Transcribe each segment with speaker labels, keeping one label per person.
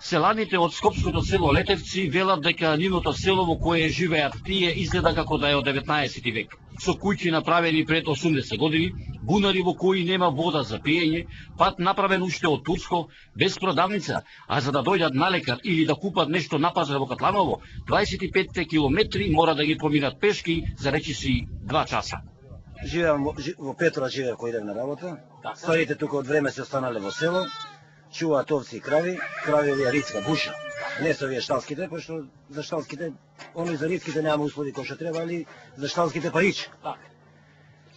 Speaker 1: Селаните од скопското село Летевци велат дека нивното село во кое живеат тие изгледа како да е од 19 век. Со куќи направени пред 80 години, бунари во кои нема вода за пиење, пат направен уште од турско, без продавница, а за да дојдат на лекар или да купат нешто на пазар во Катланово, 25 километри мора да ги поминат пешки за речиси 2 часа.
Speaker 2: Живеам во Петрова, живеам кој идем на работа. Старите тука од време се останале во село. Чуваат овци и крави, крави овие рицка, буша. Не се овие шталските, пошто за шталските, они за рицките нема услови кои што треба, али за шталските парич.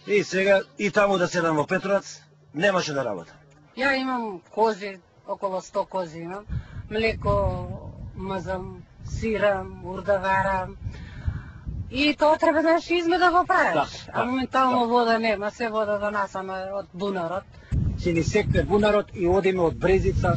Speaker 2: И сега, и таму да седам во Петровац, немаше да работа.
Speaker 3: Ја имам кози, около 100 кози имам. Млеко, мазам, сирам, урдаварам. И тоа треба да изме да го правиш. А моментално вода нема, се вода да насаме од бунарот.
Speaker 4: Се ни секне бунарот и одиме од Брезица.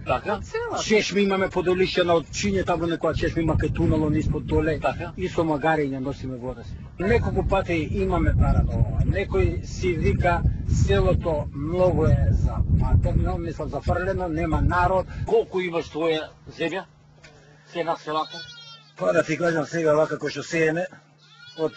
Speaker 1: Така?
Speaker 4: Чешми имаме подолище на одчиње, таму некоја чешми има кај тунело ниспод доле.
Speaker 1: Така?
Speaker 4: И со магарење носиме вода си. Неколку пати имаме пара до ова. Некој си вика селото многу е запатено, мислам зафрлено, нема народ.
Speaker 1: Колку имаш твоја земја? Се на селата?
Speaker 2: Па да ти кажам сега вака кој што сееме, од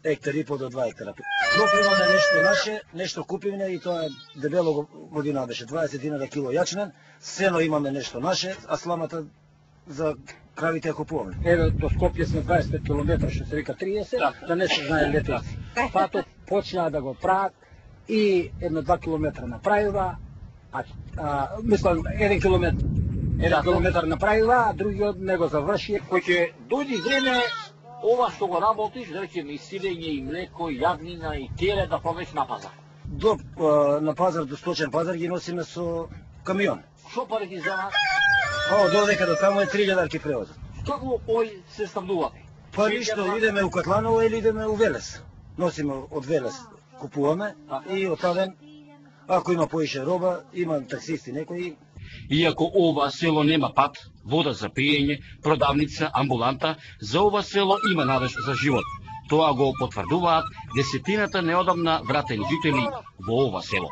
Speaker 2: хектар и по до 2 хектара. Пропиваме нешто наше, нешто купивме и тоа дебело година беше 20 динара кило јачнен, сено имаме нешто наше, а сламата за кравите ја купуваме.
Speaker 4: Еве до Скопје сме 25 км, што се вика 30, да не се знае Летевци. Патот почнаа да го прават и 1-2 км направива, мислам 1 км. 1 километар направила, а другиот не го заврши.
Speaker 1: Кој ќе дојде време, ова што го работиш, да речеме и силење, и млеко, и јагнина, и теле да повеш на пазар.
Speaker 2: На пазар, до сточен пазар ги носиме со камион.
Speaker 1: Шо пари ги земат?
Speaker 2: Додека до таму е 3000 ки превозат.
Speaker 1: Како ој се снабдувате?
Speaker 2: Па ништо, идеме у Катланово или идеме у Велес. Носиме од Велес, купуваме и од таму, ако има поише роба, има таксисти некои.
Speaker 1: Иако ова село нема пат, вода за пиење, продавница, амбуланта, за ова село има надеж за живот. Тоа го потврдуваат десетината неодамна вратени жители во ова село.